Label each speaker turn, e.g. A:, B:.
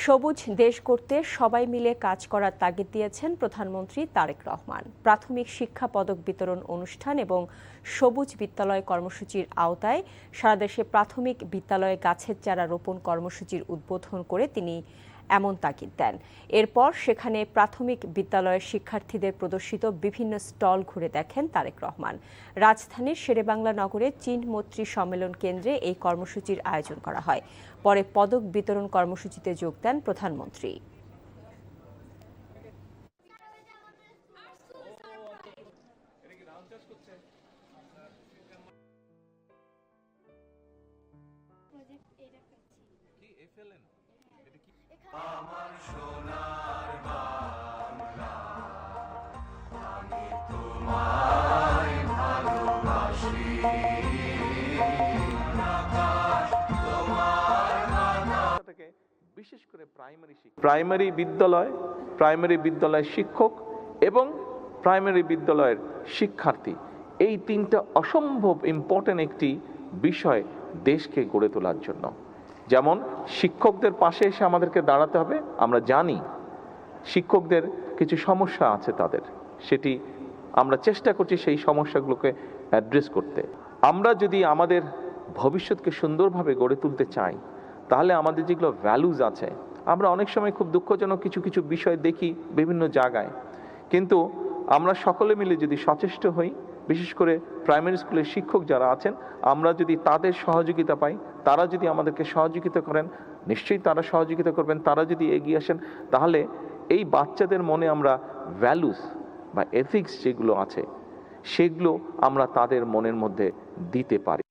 A: সবুজ দেশ গড়তে সবাই মিলে কাজ করার তাগিদ দিয়েছেন প্রধানমন্ত্রী তারেক রহমান। প্রাথমিক শিক্ষা পদক বিতরণ অনুষ্ঠান এবং সবুজ বিদ্যালয় কর্মসূচির আওতায় সারা দেশে প্রাথমিক বিদ্যালয়ে গাছের চারা রোপণ কর্মসূচির উদ্বোধন করে তিনি এমন তাগিদ দেন। এরপর সেখানে প্রাথমিক বিদ্যালয়ের শিক্ষার্থীদের প্রদর্শিত বিভিন্ন স্টল ঘুরে দেখেন তারেক রহমান। রাজধানীর শেরেবাংলা নগরে চীন মৈত্রী সম্মেলন কেন্দ্রে এই কর্মসূচির আয়োজন করা হয়। পরে পদক বিতরণ কর্মসূচিতে যোগ দেন প্রধানমন্ত্রী।
B: আমার সোনার বাংলা, আমি তোমায় ভালোবাসি।
C: বিশেষ করে প্রাইমারি বিদ্যালয়ের শিক্ষক এবং প্রাইমারি বিদ্যালয়ের শিক্ষার্থী, এই তিনটা অসম্ভব ইম্পর্টেন্ট একটি বিষয় দেশকে গড়ে তোলার জন্য। যেমন শিক্ষকদের পাশে এসে আমাদেরকে দাঁড়াতে হবে। আমরা জানি শিক্ষকদের কিছু সমস্যা আছে তাদের, সেটি আমরা চেষ্টা করছি সেই সমস্যাগুলোকে অ্যাড্রেস করতে। আমরা যদি আমাদের ভবিষ্যৎকে সুন্দরভাবে গড়ে তুলতে চাই, তাহলে আমাদের যেগুলো ভ্যালুজ আছে, আমরা অনেক সময় খুব দুঃখজনক কিছু বিষয় দেখি বিভিন্ন জায়গায়, কিন্তু আমরা সকলে মিলে যদি সচেষ্ট হই, বিশেষ করে প্রাইমারি স্কুলের শিক্ষক যারা আছেন, আমরা যদি তাদের সহযোগিতা পাই, তারা যদি আমাদেরকে সহযোগিতা করেন, নিশ্চয়ই তারা সহযোগিতা করবেন, তারা যদি এগিয়ে আসেন, তাহলে এই বাচ্চাদের মনে আমরা ভ্যালুস বা এথিক্স যেগুলো আছে সেগুলো আমরা তাদের মনের মধ্যে দিতে পারি।